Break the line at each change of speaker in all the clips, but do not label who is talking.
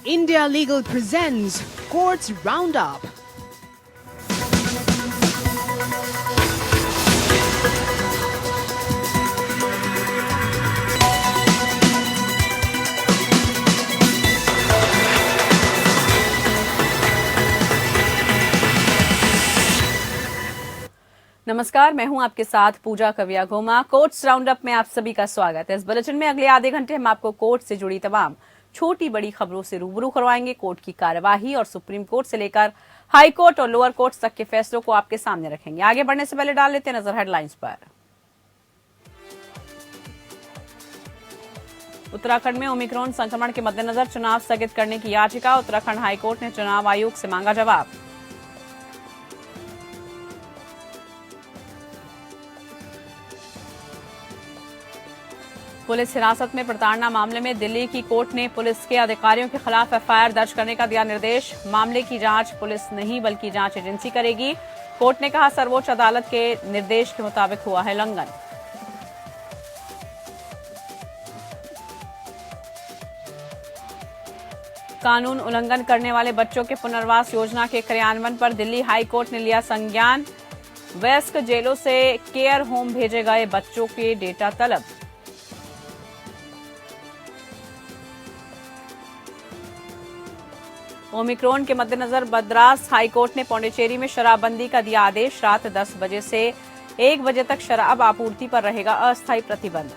India Legal presents Courts Roundup.
नमस्कार, मैं हूं आपके साथ पूजा कविया गोमा। कोर्ट्स राउंडअप में आप सभी का स्वागत है। इस बुलेटिन में अगले आधे घंटे हम आपको कोर्ट से जुड़ी तमाम छोटी बड़ी खबरों से रूबरू करवाएंगे। कोर्ट की कार्यवाही और सुप्रीम कोर्ट से लेकर हाई कोर्ट और लोअर कोर्ट तक के फैसलों को आपके सामने रखेंगे। आगे बढ़ने से पहले डाल लेते हैं नजर हेडलाइंस पर। उत्तराखंड में ओमिक्रॉन संक्रमण के मद्देनजर चुनाव स्थगित करने की याचिका। उत्तराखंड हाईकोर्ट ने चुनाव आयोग से मांगा जवाब। पुलिस हिरासत में प्रताड़ना मामले में दिल्ली की कोर्ट ने पुलिस के अधिकारियों के खिलाफ एफआईआर दर्ज करने का दिया निर्देश। मामले की जांच पुलिस नहीं बल्कि जांच एजेंसी करेगी। कोर्ट ने कहा सर्वोच्च अदालत के निर्देश के मुताबिक हुआ है उल्लंघन। कानून उल्लंघन करने वाले बच्चों के पुनर्वास योजना के क्रियान्वयन पर दिल्ली हाई कोर्ट ने लिया संज्ञान। वयस्क जेलों से केयर होम भेजे गए बच्चों के डेटा तलब। ओमिक्रॉन के मद्देनजर मद्रास हाईकोर्ट ने पौंडीचेरी में शराबबंदी का दिया आदेश। रात 10 बजे से 1 बजे तक शराब आपूर्ति पर रहेगा अस्थायी प्रतिबंध।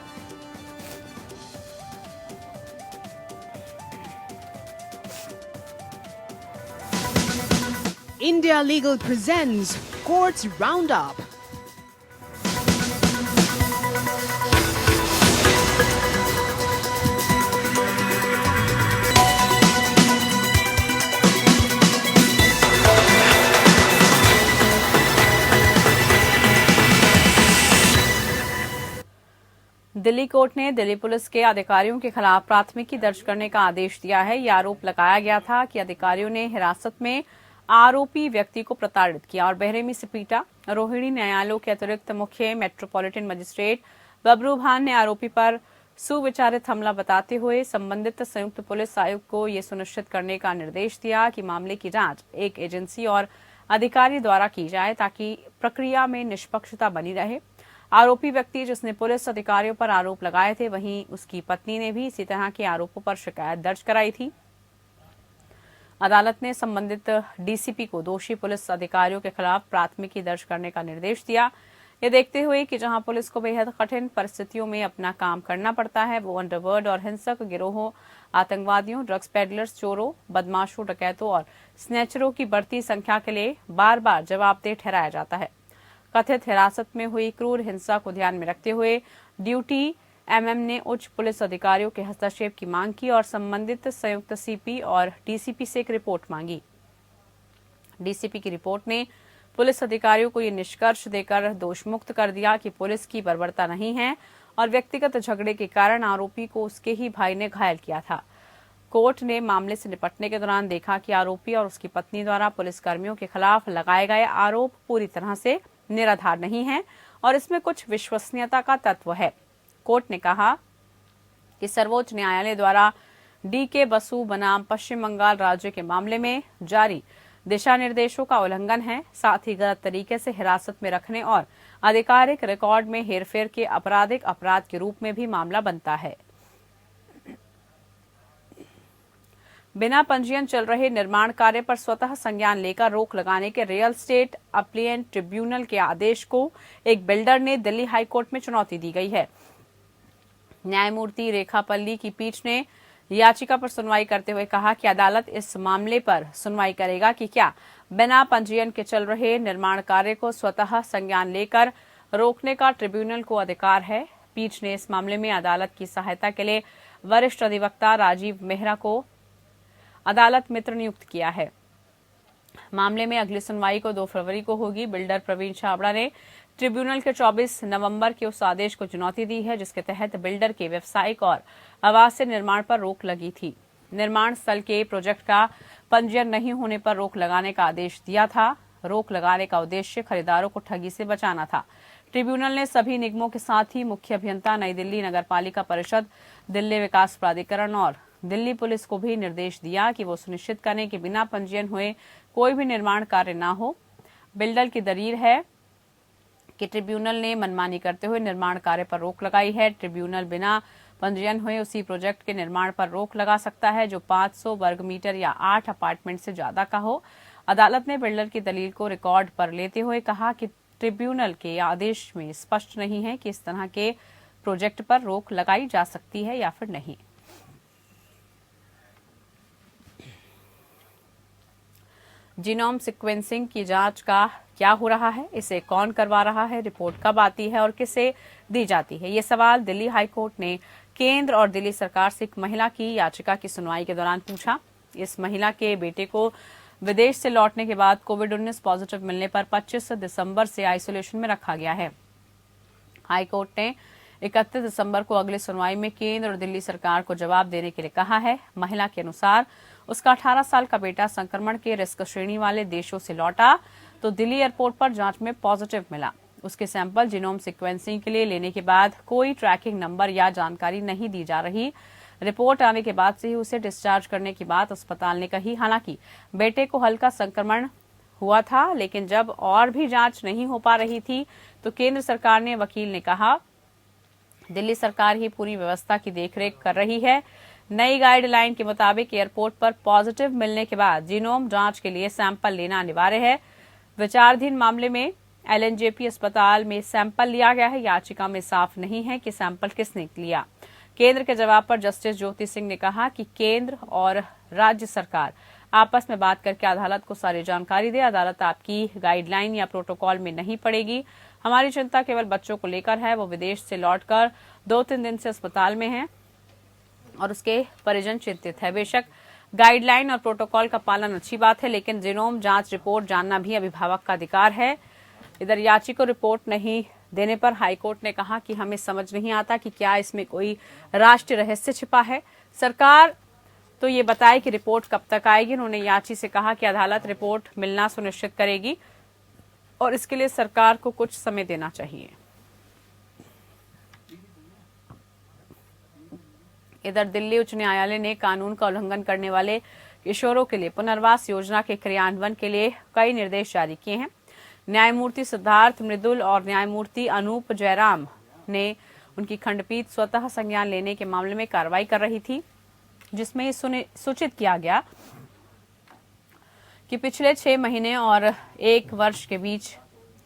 India Legal presents Courts Roundup.
Delhi court ने दिल्ली पुलिस के अधिकारियों के खिलाफ प्राथमिकी दर्ज करने का आदेश दिया है। यह आरोप लगाया गया था कि अधिकारियों ने हिरासत में आरोपी व्यक्ति को प्रताड़ित किया और बेरहमी से पीटा। रोहिणी न्यायालयों के अतिरिक्त मुख्य मेट्रोपॉलिटन मजिस्ट्रेट बबरू भान ने आरोपी पर सुविचारित हमला बताते हुए संबंधित संयुक्त पुलिस आयुक्त को यह सुनिश्चित करने का निर्देश दिया कि मामले की जांच एक एजेंसी और अधिकारी द्वारा की जाए ताकि प्रक्रिया में निष्पक्षता बनी रहे। आरोपी व्यक्ति जिसने पुलिस अधिकारियों पर आरोप लगाए थे, वहीं उसकी पत्नी ने भी इसी तरह के आरोपों पर शिकायत दर्ज कराई थी। अदालत ने संबंधित डीसीपी को दोषी पुलिस अधिकारियों के खिलाफ प्राथमिकी दर्ज करने का निर्देश दिया। ये देखते हुए कि जहां पुलिस को बेहद कठिन परिस्थितियों में अपना काम करना पड़ता है, वो अंडरवर्ल्ड और हिंसक गिरोहों, आतंकवादियों, ड्रग्स पेडलर्स, चोरों, बदमाशों, डकैतों और स्नैचरों की बढ़ती संख्या के लिए बार बार जवाबदेह ठहराया जाता है। कथित हिरासत में हुई क्रूर हिंसा को ध्यान में रखते हुए ड्यूटी एमएम ने उच्च पुलिस अधिकारियों के हस्तक्षेप की मांग की और संबंधित संयुक्त सीपी और डीसीपी से एक रिपोर्ट मांगी। डीसीपी की रिपोर्ट ने पुलिस अधिकारियों को ये निष्कर्ष देकर दोषमुक्त कर दिया कि पुलिस की बर्बरता नहीं है और व्यक्तिगत झगड़े के कारण आरोपी को उसके ही भाई ने घायल किया था। कोर्ट ने मामले से निपटने के दौरान देखा कि आरोपी और उसकी पत्नी द्वारा पुलिसकर्मियों के खिलाफ लगाए गए आरोप पूरी तरह से निराधार नहीं है और इसमें कुछ विश्वसनीयता का तत्व है। कोर्ट ने कहा कि सर्वोच्च न्यायालय द्वारा डीके बसु बनाम पश्चिम बंगाल राज्य के मामले में जारी दिशा निर्देशों का उल्लंघन है। साथ ही गलत तरीके से हिरासत में रखने और आधिकारिक रिकॉर्ड में हेरफेर के आपराधिक अपराध के रूप में भी मामला बनता है। बिना पंजीयन चल रहे निर्माण कार्य पर स्वतः संज्ञान लेकर रोक लगाने के रियल स्टेट अपीलेट ट्रिब्यूनल के आदेश को एक बिल्डर ने दिल्ली हाईकोर्ट में चुनौती दी गई है। न्यायमूर्ति रेखा पल्ली की पीठ ने याचिका पर सुनवाई करते हुए कहा कि अदालत इस मामले पर सुनवाई करेगा कि क्या बिना पंजीयन के चल रहे निर्माण कार्य को स्वतः संज्ञान लेकर रोकने का ट्रिब्यूनल को अधिकार है। पीठ ने इस मामले में अदालत की सहायता के लिए वरिष्ठ अधिवक्ता राजीव मेहरा को अदालत मित्र नियुक्त किया है। मामले में अगली सुनवाई को 2 फरवरी को होगी। बिल्डर प्रवीण छाबड़ा ने ट्रिब्यूनल के 24 नवंबर के उस आदेश को चुनौती दी है जिसके तहत बिल्डर के व्यावसायिक और आवासीय निर्माण पर रोक लगी थी। निर्माण स्थल के प्रोजेक्ट का पंजीयन नहीं होने पर रोक लगाने का आदेश दिया था। रोक लगाने का उद्देश्य खरीदारों को ठगी से बचाना था। ट्रिब्यूनल ने सभी निगमों के साथ ही मुख्य अभियंता, नई दिल्ली नगर पालिका परिषद, दिल्ली विकास प्राधिकरण और दिल्ली पुलिस को भी निर्देश दिया कि वो सुनिश्चित करें कि बिना पंजीयन हुए कोई भी निर्माण कार्य न हो। बिल्डर की दलील है कि ट्रिब्यूनल ने मनमानी करते हुए निर्माण कार्य पर रोक लगाई है। ट्रिब्यूनल बिना पंजीयन हुए उसी प्रोजेक्ट के निर्माण पर रोक लगा सकता है जो 500 वर्ग मीटर या 8 अपार्टमेंट से ज्यादा का हो। अदालत ने बिल्डर की दलील को रिकॉर्ड पर लेते हुए कहा कि ट्रिब्यूनल के आदेश में स्पष्ट नहीं है कि इस तरह के प्रोजेक्ट पर रोक लगाई जा सकती है या फिर नहीं। जीनोम सीक्वेंसिंग की जांच का क्या हो रहा है, इसे कौन करवा रहा है, रिपोर्ट कब आती है और किसे दी जाती है, ये सवाल दिल्ली हाईकोर्ट ने केंद्र और दिल्ली सरकार से एक महिला की याचिका की सुनवाई के दौरान पूछा। इस महिला के बेटे को विदेश से लौटने के बाद कोविड-19 पॉजिटिव मिलने पर 25 दिसंबर से आइसोलेशन में रखा गया है। हाईकोर्ट ने 31 दिसंबर को अगली सुनवाई में केंद्र और दिल्ली सरकार को जवाब देने के लिए कहा है। महिला के अनुसार उसका 18 साल का बेटा संक्रमण के रिस्क श्रेणी वाले देशों से लौटा तो दिल्ली एयरपोर्ट पर जांच में पॉजिटिव मिला। उसके सैंपल जीनोम सीक्वेंसिंग के लिए लेने के बाद कोई ट्रैकिंग नंबर या जानकारी नहीं दी जा रही। रिपोर्ट आने के बाद से ही उसे डिस्चार्ज करने की बात अस्पताल ने कही। हालांकि बेटे को हल्का संक्रमण हुआ था, लेकिन जब और भी जांच नहीं हो पा रही थी तो केंद्र सरकार ने वकील ने कहा दिल्ली सरकार ही पूरी व्यवस्था की देखरेख कर रही है। नई गाइडलाइन के मुताबिक एयरपोर्ट पर पॉजिटिव मिलने के बाद जीनोम जांच के लिए सैंपल लेना अनिवार्य है। विचाराधीन मामले में एलएनजेपी अस्पताल में सैंपल लिया गया है। याचिका में साफ नहीं है कि सैंपल किसने लिया। केंद्र के जवाब पर जस्टिस ज्योति सिंह ने कहा कि केंद्र और राज्य सरकार आपस में बात करके अदालत को सारी जानकारी दे। अदालत आपकी गाइडलाइन या प्रोटोकॉल में नहीं पड़ेगी। हमारी चिंता केवल बच्चों को लेकर है। वो विदेश से लौटकर 2-3 दिन से अस्पताल में हैं और उसके परिजन चिंतित है। बेशक गाइडलाइन और प्रोटोकॉल का पालन अच्छी बात है, लेकिन जीनोम जांच रिपोर्ट जानना भी अभिभावक का अधिकार है। इधर याची को रिपोर्ट नहीं देने पर हाईकोर्ट ने कहा कि हमें समझ नहीं आता कि क्या इसमें कोई राष्ट्रीय रहस्य छिपा है। सरकार तो ये बताए कि रिपोर्ट कब तक आएगी। उन्होंने याची से कहा कि अदालत रिपोर्ट मिलना सुनिश्चित करेगी और इसके लिए सरकार को कुछ समय देना चाहिए। इधर दिल्ली उच्च न्यायालय ने कानून का उल्लंघन करने वाले किशोरों के लिए पुनर्वास योजना के क्रियान्वयन के लिए कई निर्देश जारी किए हैं। न्यायमूर्ति सिद्धार्थ मृदुल और न्यायमूर्ति अनूप जयराम ने उनकी खंडपीठ स्वतः संज्ञान लेने के मामले में कार्रवाई कर रही थी, जिसमें सूचित किया गया कि पिछले 6 महीने और 1 वर्ष के बीच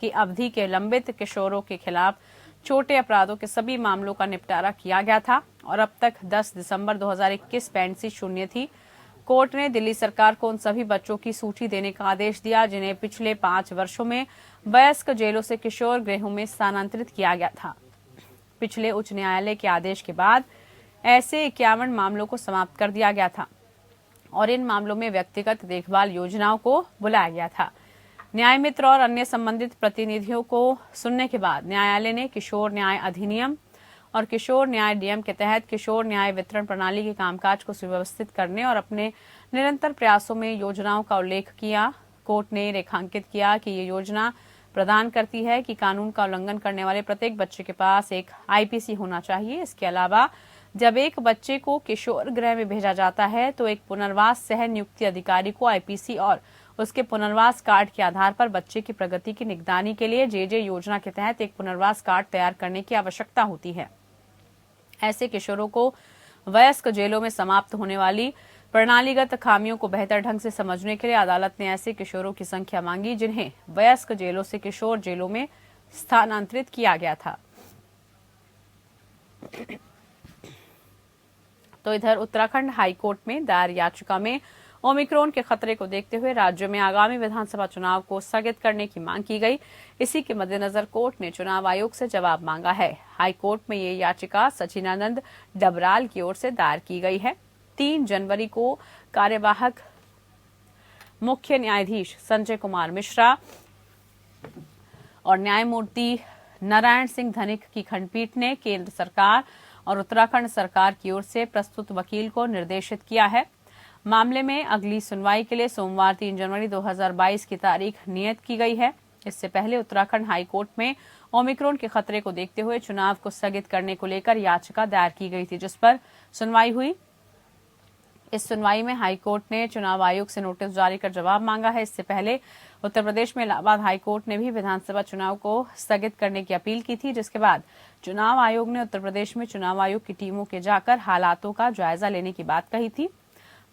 की अवधि के लंबित किशोरों के खिलाफ छोटे अपराधों के सभी मामलों का निपटारा किया गया था और अब तक 10 दिसंबर 2021 पेंडेंसी शून्य थी। कोर्ट ने दिल्ली सरकार को उन सभी बच्चों की सूची देने का आदेश दिया जिन्हें पिछले 5 वर्षों में वयस्क जेलों से किशोर गृहों में स्थानांतरित किया गया था। पिछले उच्च न्यायालय के आदेश के बाद ऐसे 51 मामलों को समाप्त कर दिया गया था और इन मामलों में व्यक्तिगत देखभाल योजनाओं को बुलाया गया था। न्याय मित्र और अन्य संबंधित प्रतिनिधियों को सुनने के बाद न्यायालय ने किशोर न्याय अधिनियम और किशोर न्याय नियम के तहत किशोर न्याय वितरण प्रणाली के कामकाज को सुव्यवस्थित करने और अपने निरंतर प्रयासों में योजनाओं का उल्लेख किया। कोर्ट ने रेखांकित किया कि ये योजना प्रदान करती है कि कानून का उल्लंघन करने वाले प्रत्येक बच्चे के पास एक आईपीसी होना चाहिए। इसके अलावा जब एक बच्चे को किशोर गृह में भेजा जाता है तो एक पुनर्वास सह नियुक्ति अधिकारी को आईपीसी और उसके पुनर्वास कार्ड के आधार पर बच्चे की प्रगति की निगरानी के लिए जेजे योजना के तहत एक पुनर्वास कार्ड तैयार करने की आवश्यकता होती है। ऐसे किशोरों को वयस्क जेलों में समाप्त होने वाली प्रणालीगत खामियों को बेहतर ढंग से समझने के लिए अदालत ने ऐसे किशोरों की संख्या मांगी जिन्हें वयस्क जेलों से किशोर जेलों में स्थानांतरित किया गया था। तो इधर उत्तराखंड हाईकोर्ट में दायर याचिका में ओमिक्रॉन के खतरे को देखते हुए राज्य में आगामी विधानसभा चुनाव को स्थगित करने की मांग की गई। इसी के मद्देनजर कोर्ट ने चुनाव आयोग से जवाब मांगा है। हाईकोर्ट में ये याचिका सचिनानंद डबराल की ओर से दायर की गई है। 3 जनवरी को कार्यवाहक मुख्य न्यायाधीश संजय कुमार मिश्रा और न्यायमूर्ति नारायण सिंह धनिक की खंडपीठ ने केंद्र सरकार और उत्तराखंड सरकार की ओर से प्रस्तुत वकील को निर्देशित किया है। मामले में अगली सुनवाई के लिए सोमवार 3 जनवरी 2022 की तारीख नियत की गई है। इससे पहले उत्तराखंड हाईकोर्ट में ओमिक्रॉन के खतरे को देखते हुए चुनाव को स्थगित करने को लेकर याचिका दायर की गई थी, जिस पर सुनवाई हुई। इस सुनवाई में हाईकोर्ट ने चुनाव आयोग से नोटिस जारी कर जवाब मांगा है। इससे पहले उत्तर प्रदेश में इलाहाबाद हाईकोर्ट ने भी विधानसभा चुनाव को स्थगित करने की अपील की थी, जिसके बाद चुनाव आयोग ने उत्तर प्रदेश में चुनाव आयोग की टीमों के जाकर हालातों का जायजा लेने की बात कही थी।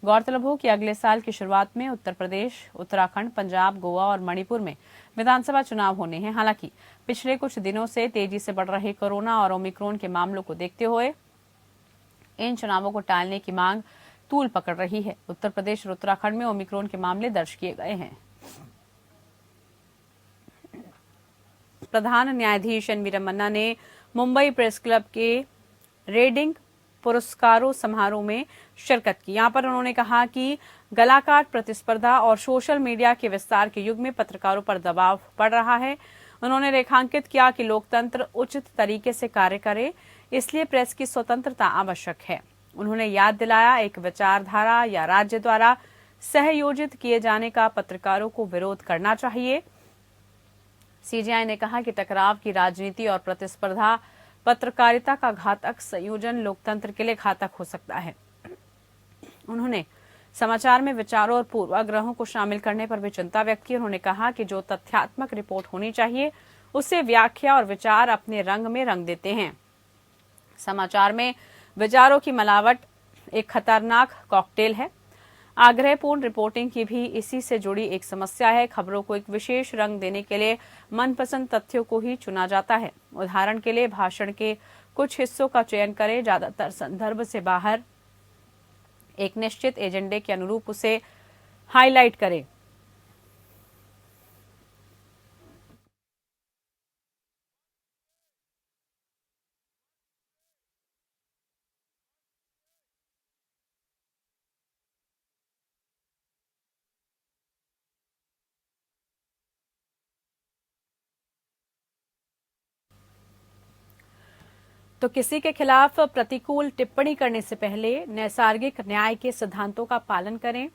गौरतलब हो कि अगले साल की शुरुआत में उत्तर प्रदेश, उत्तराखंड, पंजाब, गोवा और मणिपुर में विधानसभा चुनाव होने हैं। हालांकि पिछले कुछ दिनों से तेजी से बढ़ रहे कोरोना और ओमिक्रॉन के मामलों को देखते हुए इन चुनावों को टालने की मांग तूल पकड़ रही है। उत्तर प्रदेश और उत्तराखंड में ओमिक्रॉन के मामले दर्ज किए गए हैं। प्रधान न्यायाधीश एन वी रमन्ना ने मुंबई प्रेस क्लब के रेडिंग पुरस्कारों समारोह में शिरकत की। यहाँ पर उन्होंने कहा कि गलाकाट प्रतिस्पर्धा और सोशल मीडिया के विस्तार के युग में पत्रकारों पर दबाव पड़ रहा है। उन्होंने रेखांकित किया कि लोकतंत्र उचित तरीके से कार्य करे, इसलिए प्रेस की स्वतंत्रता आवश्यक है। उन्होंने याद दिलाया, एक विचारधारा या राज्य द्वारा सहयोजित किए जाने का पत्रकारों को विरोध करना चाहिए। सीजेआई ने कहा कि टकराव की राजनीति और प्रतिस्पर्धा पत्रकारिता का घातक संयोजन लोकतंत्र के लिए घातक हो सकता है। उन्होंने समाचार में विचारों और पूर्वाग्रहों को शामिल करने पर भी चिंता व्यक्त की। उन्होंने कहा कि जो तथ्यात्मक रिपोर्ट होनी चाहिए, उससे व्याख्या और विचार अपने रंग में रंग देते हैं। समाचार में विचारों की मिलावट एक खतरनाक कॉकटेल है। आग्रहपूर्ण रिपोर्टिंग की भी इसी से जुड़ी एक समस्या है। खबरों को एक विशेष रंग देने के लिए मनपसंद तथ्यों को ही चुना जाता है। उदाहरण के लिए भाषण के कुछ हिस्सों का चयन करें, ज्यादातर संदर्भ से बाहर एक निश्चित एजेंडे के अनुरूप उसे हाईलाइट करें। तो किसी के खिलाफ प्रतिकूल टिप्पणी करने से पहले नैसर्गिक न्याय के सिद्धांतों का पालन करें।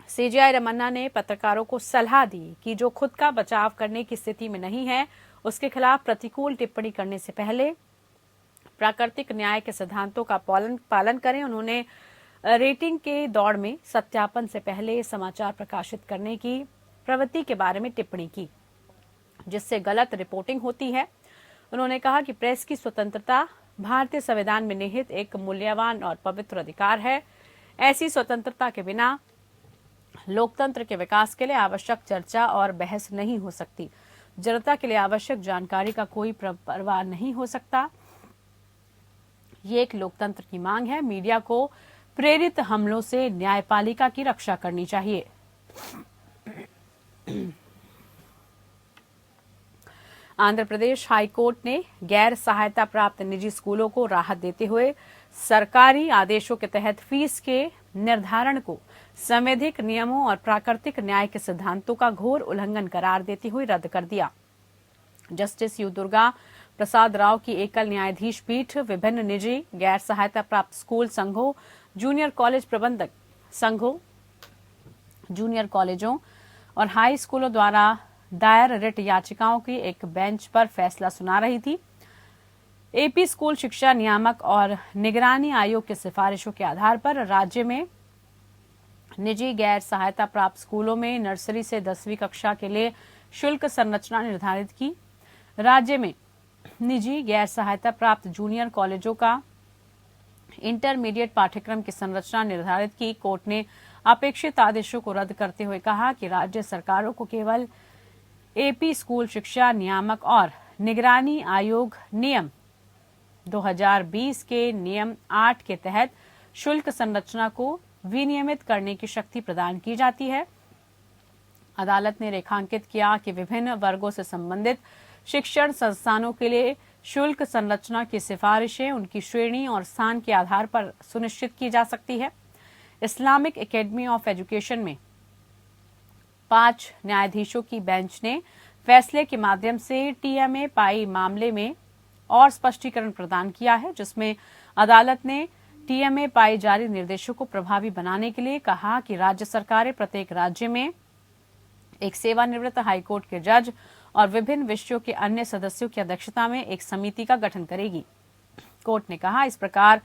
सीजेआई रमन्ना ने पत्रकारों को सलाह दी कि जो खुद का बचाव करने की स्थिति में नहीं है, उसके खिलाफ प्रतिकूल टिप्पणी करने से पहले प्राकृतिक न्याय के सिद्धांतों का पालन करें। उन्होंने रेटिंग के दौड़ में सत्यापन से पहले समाचार प्रकाशित करने की प्रवृत्ति के बारे में टिप्पणी की, जिससे गलत रिपोर्टिंग होती है। उन्होंने कहा कि प्रेस की स्वतंत्रता भारतीय संविधान में निहित एक मूल्यवान और पवित्र अधिकार है। ऐसी स्वतंत्रता के बिना लोकतंत्र के विकास के लिए आवश्यक चर्चा और बहस नहीं हो सकती। जनता के लिए आवश्यक जानकारी का कोई परवाह नहीं हो सकता। ये एक लोकतंत्र की मांग है। मीडिया को प्रेरित हमलों से न्यायपालिका की रक्षा करनी चाहिए। आंध्र प्रदेश हाईकोर्ट ने गैर सहायता प्राप्त निजी स्कूलों को राहत देते हुए सरकारी आदेशों के तहत फीस के निर्धारण को संवैधानिक नियमों और प्राकृतिक न्याय के सिद्धांतों का घोर उल्लंघन करार देते हुए रद्द कर दिया। जस्टिस यू दुर्गा प्रसाद राव की एकल न्यायाधीश पीठ विभिन्न निजी गैर सहायता प्राप्त स्कूल संघों, जूनियर कॉलेज प्रबंधक संघों, जूनियर कॉलेजों और हाई स्कूलों द्वारा दायर रिट याचिकाओं की एक बेंच पर फैसला सुना रही थी। एपी स्कूल शिक्षा नियामक और निगरानी आयोग की सिफारिशों के आधार पर राज्य में निजी गैर सहायता प्राप्त स्कूलों में नर्सरी से 10वीं कक्षा के लिए शुल्क संरचना निर्धारित की। राज्य में निजी गैर सहायता प्राप्त जूनियर कॉलेजों का इंटरमीडिएट पाठ्यक्रम की संरचना निर्धारित की। कोर्ट ने अपेक्षित आदेशों को रद्द करते हुए कहा कि राज्य सरकारों को केवल एपी स्कूल शिक्षा नियामक और निगरानी आयोग नियम 2020 के नियम 8 के तहत शुल्क संरचना को विनियमित करने की शक्ति प्रदान की जाती है। अदालत ने रेखांकित किया कि विभिन्न वर्गों से संबंधित शिक्षण संस्थानों के लिए शुल्क संरचना की सिफारिशें उनकी श्रेणी और स्थान के आधार पर सुनिश्चित की जा सकती है। इस्लामिक एकेडमी ऑफ एजुकेशन में 5 न्यायाधीशों की बेंच ने फैसले के माध्यम से टीएमए पाई मामले में और स्पष्टीकरण प्रदान किया है, जिसमें अदालत ने टीएमए पाई जारी निर्देशों को प्रभावी बनाने के लिए कहा कि राज्य सरकारें प्रत्येक राज्य में एक सेवानिवृत्त हाईकोर्ट के जज और विभिन्न विषयों के अन्य सदस्यों की अध्यक्षता में एक समिति का गठन करेगी। कोर्ट ने कहा, इस प्रकार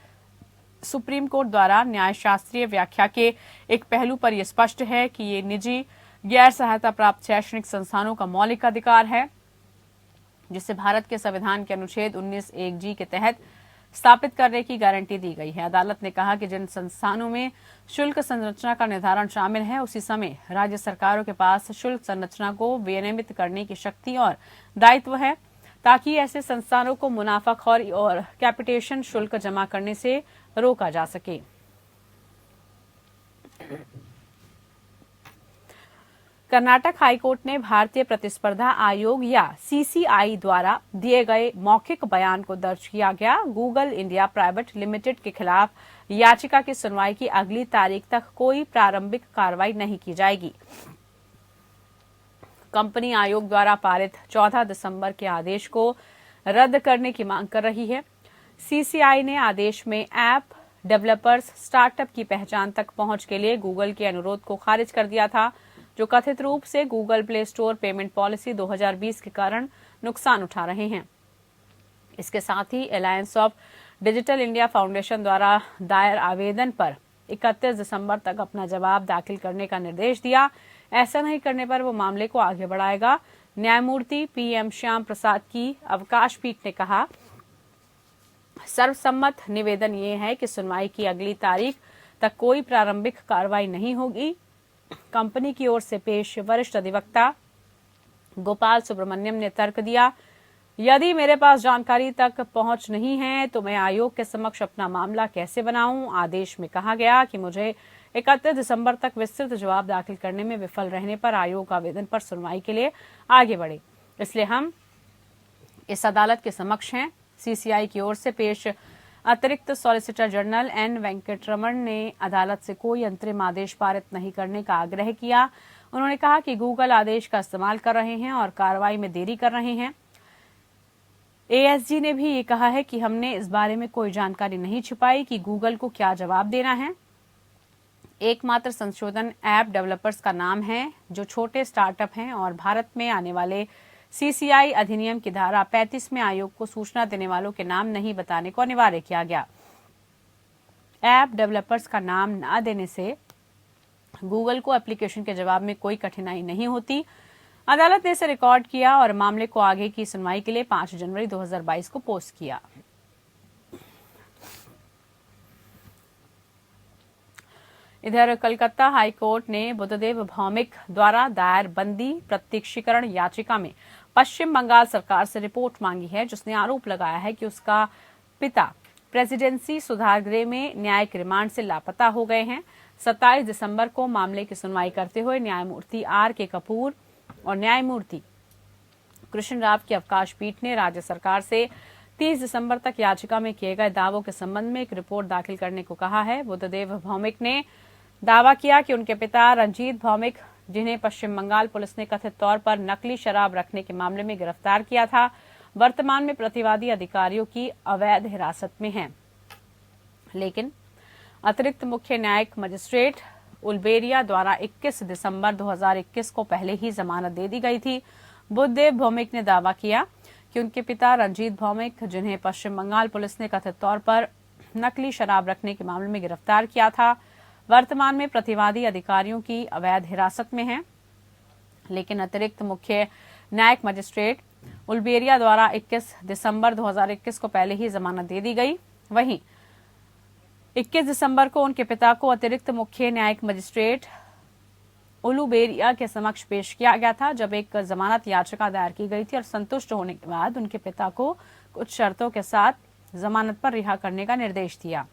सुप्रीम कोर्ट द्वारा न्याय शास्त्रीय व्याख्या के एक पहलू पर यह स्पष्ट है कि ये निजी गैर सहायता प्राप्त शैक्षणिक संस्थानों का मौलिक अधिकार है, जिसे भारत के संविधान के अनुच्छेद 19(1)(g) के तहत स्थापित करने की गारंटी दी गई है। अदालत ने कहा कि जिन संस्थानों में शुल्क संरचना का निर्धारण शामिल है, उसी समय राज्य सरकारों के पास शुल्क संरचना को विनियमित करने की शक्ति और दायित्व है, ताकि ऐसे संस्थानों को मुनाफाखोरी और कैपिटेशन शुल्क जमा करने से रोका जा सके। कर्नाटक हाईकोर्ट ने भारतीय प्रतिस्पर्धा आयोग या सीसीआई द्वारा दिए गए मौखिक बयान को दर्ज किया गया गूगल इंडिया प्राइवेट लिमिटेड के खिलाफ याचिका की सुनवाई की अगली तारीख तक कोई प्रारंभिक कार्रवाई नहीं की जाएगी। कंपनी आयोग द्वारा पारित 14 दिसंबर के आदेश को रद्द करने की मांग कर रही है। सीसीआई ने आदेश में ऐप डेवलपर्स स्टार्टअप की पहचान तक पहुंच के लिए गूगल के अनुरोध को खारिज कर दिया था, जो कथित रूप से Google Play Store payment policy 2020 के कारण नुकसान उठा रहे हैं। इसके साथ ही Alliance of Digital India Foundation द्वारा दायर आवेदन पर 31 दिसंबर तक अपना जवाब दाखिल करने का निर्देश दिया। ऐसा नहीं करने पर वो मामले को आगे बढ़ाएगा। न्यायमूर्ति पीएम श्याम प्रसाद की अवकाश पीठ ने कहा, सर्वसम्मत निवेदन ये है कि सुनवाई की अगली तारीख तक कोई प्रारंभिक कार्रवाई नहीं होगी। कंपनी की ओर से पेश वरिष्ठ अधिवक्ता गोपाल सुब्रमण्यम ने तर्क दिया, यदि मेरे पास जानकारी तक पहुंच नहीं है तो मैं आयोग के समक्ष अपना मामला कैसे बनाऊं। आदेश में कहा गया कि मुझे 31 दिसंबर तक विस्तृत जवाब दाखिल करने में विफल रहने पर आयोग आवेदन पर सुनवाई के लिए आगे बढ़े, इसलिए हम इस अदालत के समक्ष हैं। सीसीआई की ओर से पेश अतिरिक्त सॉलिसिटर जनरल एन वेंकटरमण ने अदालत से कोई अंतरिम आदेश पारित नहीं करने का आग्रह किया। उन्होंने कहा कि गूगल आदेश का इस्तेमाल कर रहे हैं और कार्रवाई में देरी कर रहे हैं। एएसजी ने भी ये कहा है कि हमने इस बारे में कोई जानकारी नहीं छिपाई कि गूगल को क्या जवाब देना है। एकमात्र संशोधन ऐप डेवलपर्स का नाम है, जो छोटे स्टार्टअप हैं, और भारत में आने वाले सीसीआई अधिनियम की धारा 35 में आयोग को सूचना देने वालों के नाम नहीं बताने को अनिवार्य किया गया। ऐप डेवलपर्स का नाम न देने से गूगल को एप्लीकेशन के जवाब में कोई कठिनाई नहीं होती। अदालत ने इसे रिकॉर्ड किया और मामले को आगे की सुनवाई के लिए 5 जनवरी 2022 को पोस्ट किया। इधर कलकत्ता हाईकोर्ट ने बुद्धदेव भौमिक द्वारा दायर बंदी प्रत्यक्षीकरण याचिका में पश्चिम बंगाल सरकार से रिपोर्ट मांगी है, जिसने आरोप लगाया है कि उसका पिता प्रेसिडेंसी सुधार गृह में न्यायिक रिमांड से लापता हो गए हैं। 27 दिसंबर को मामले की सुनवाई करते हुए न्यायमूर्ति आर.के. कपूर और न्यायमूर्ति कृष्ण राव की अवकाश पीठ ने राज्य सरकार से 30 दिसंबर तक याचिका में किए गए दावों के संबंध में एक रिपोर्ट दाखिल करने को कहा है। बुद्धदेव भौमिक ने दावा किया कि उनके पिता रंजीत भौमिक, जिन्हें पश्चिम बंगाल पुलिस ने कथित तौर पर नकली शराब रखने के मामले में गिरफ्तार किया था, वर्तमान में प्रतिवादी अधिकारियों की अवैध हिरासत में हैं। लेकिन अतिरिक्त मुख्य न्यायिक मजिस्ट्रेट उल्बेरिया द्वारा 21 दिसंबर 2021 को पहले ही जमानत दे दी गई थी। बुद्धदेव भौमिक ने दावा किया कि उनके पिता रंजीत भौमिक, जिन्हें पश्चिम बंगाल पुलिस ने कथित तौर पर नकली शराब रखने के मामले में गिरफ्तार किया था, वर्तमान में प्रतिवादी अधिकारियों की अवैध हिरासत में हैं। लेकिन अतिरिक्त मुख्य न्यायिक मजिस्ट्रेट उल्बेरिया द्वारा 21 दिसंबर 2021 को पहले ही जमानत दे दी गई। वहीं 21 दिसंबर को उनके पिता को अतिरिक्त मुख्य न्यायिक मजिस्ट्रेट उलुबेरिया के समक्ष पेश किया गया था, जब एक जमानत याचिका दायर की गई थी और संतुष्ट होने के बाद उनके पिता को कुछ शर्तों के साथ जमानत पर रिहा करने का निर्देश दिया।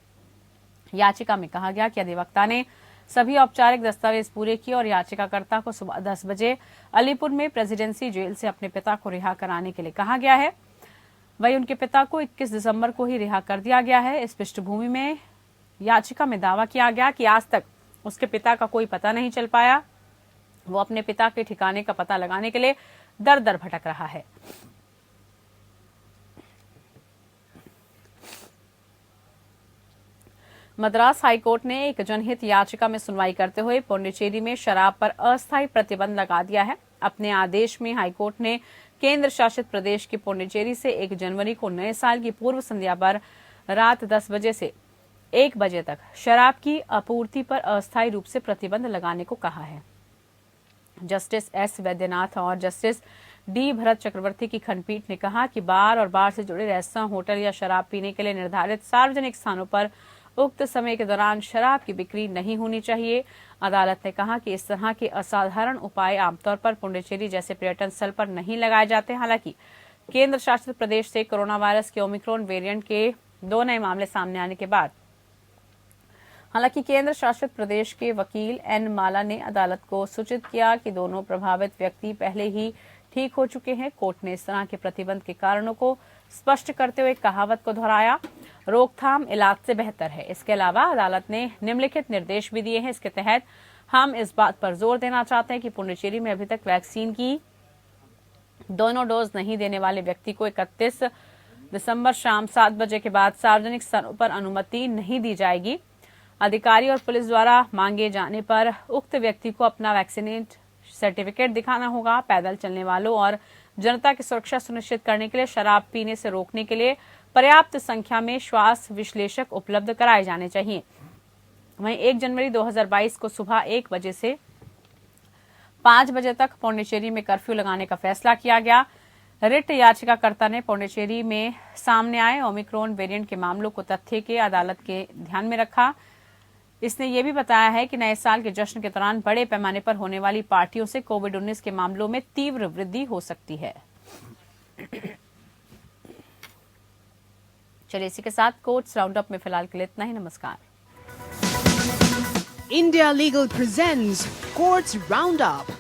याचिका में कहा गया कि अधिवक्ता ने सभी औपचारिक दस्तावेज पूरे किए और याचिकाकर्ता को सुबह 10 बजे अलीपुर में प्रेसिडेंसी जेल से अपने पिता को रिहा कराने के लिए कहा गया है। वहीं उनके पिता को 21 दिसंबर को ही रिहा कर दिया गया है। इस पृष्ठभूमि में याचिका में दावा किया गया कि आज तक उसके पिता का कोई पता नहीं चल पाया। वो अपने पिता के ठिकाने का पता लगाने के लिए दर दर भटक रहा है। मद्रास हाईकोर्ट ने एक जनहित याचिका में सुनवाई करते हुए पुडुचेरी में शराब पर अस्थायी प्रतिबंध लगा दिया है। अपने आदेश में हाईकोर्ट ने केंद्र शासित प्रदेश की पुडुचेरी से 1 जनवरी को नए साल की पूर्व संध्या पर रात 10 बजे से 1 बजे तक शराब की आपूर्ति पर अस्थायी रूप से प्रतिबंध लगाने को कहा है। जस्टिस एस वैद्यनाथ और जस्टिस डी भरत चक्रवर्ती की खंडपीठ ने कहा कि बार और बार से जुड़े रेस्तरां, होटल या शराब पीने के लिए निर्धारित सार्वजनिक स्थानों पर उक्त समय के दौरान शराब की बिक्री नहीं होनी चाहिए। अदालत ने कहा कि इस तरह के असाधारण उपाय आमतौर पर पुडुचेरी जैसे पर्यटन स्थल पर नहीं लगाए जाते। हालांकि केंद्र शासित प्रदेश से कोरोना वायरस के ओमिक्रॉन वेरिएंट के 2 नए मामले सामने आने के बाद हालांकि केंद्र शासित प्रदेश के वकील एन माला ने अदालत को सूचित किया कि दोनों प्रभावित व्यक्ति पहले ही ठीक हो चुके हैं। कोर्ट ने इस तरह के प्रतिबंध के कारणों को स्पष्ट करते हुए कहावत को दोहराया, रोकथाम इलाज से बेहतर है। इसके अलावा अदालत ने निम्नलिखित निर्देश भी दिए हैं। इसके तहत हम इस बात पर जोर देना चाहते हैं कि पुडुचेरी में अभी तक वैक्सीन की दोनों डोज नहीं देने वाले व्यक्ति को 31 दिसंबर शाम 7 बजे के बाद सार्वजनिक स्थानों पर अनुमति नहीं दी जाएगी। अधिकारी और पुलिस द्वारा मांगे जाने पर उक्त व्यक्ति को अपना वैक्सीनेट सर्टिफिकेट दिखाना होगा। पैदल चलने वालों और जनता की सुरक्षा सुनिश्चित करने के लिए शराब पीने से रोकने के लिए पर्याप्त संख्या में श्वास विश्लेषक उपलब्ध कराए जाने चाहिए। वहीं 1 जनवरी 2022 को सुबह 1 बजे से 5 बजे तक पुडुचेरी में कर्फ्यू लगाने का फैसला किया गया। रिट याचिकाकर्ता ने पुडुचेरी में सामने आए ओमिक्रॉन वेरिएंट के मामलों को तथ्य के अदालत के ध्यान में रखा। इसने ये भी बताया है कि नए साल के जश्न के दौरान बड़े पैमाने पर होने वाली पार्टियों से कोविड-19 के मामलों में तीव्र वृद्धि हो सकती है। चलिए इसी के साथ कोर्ट्स राउंड अप में फिलहाल के लिए इतना ही। नमस्कार।
India Legal presents Courts Roundup.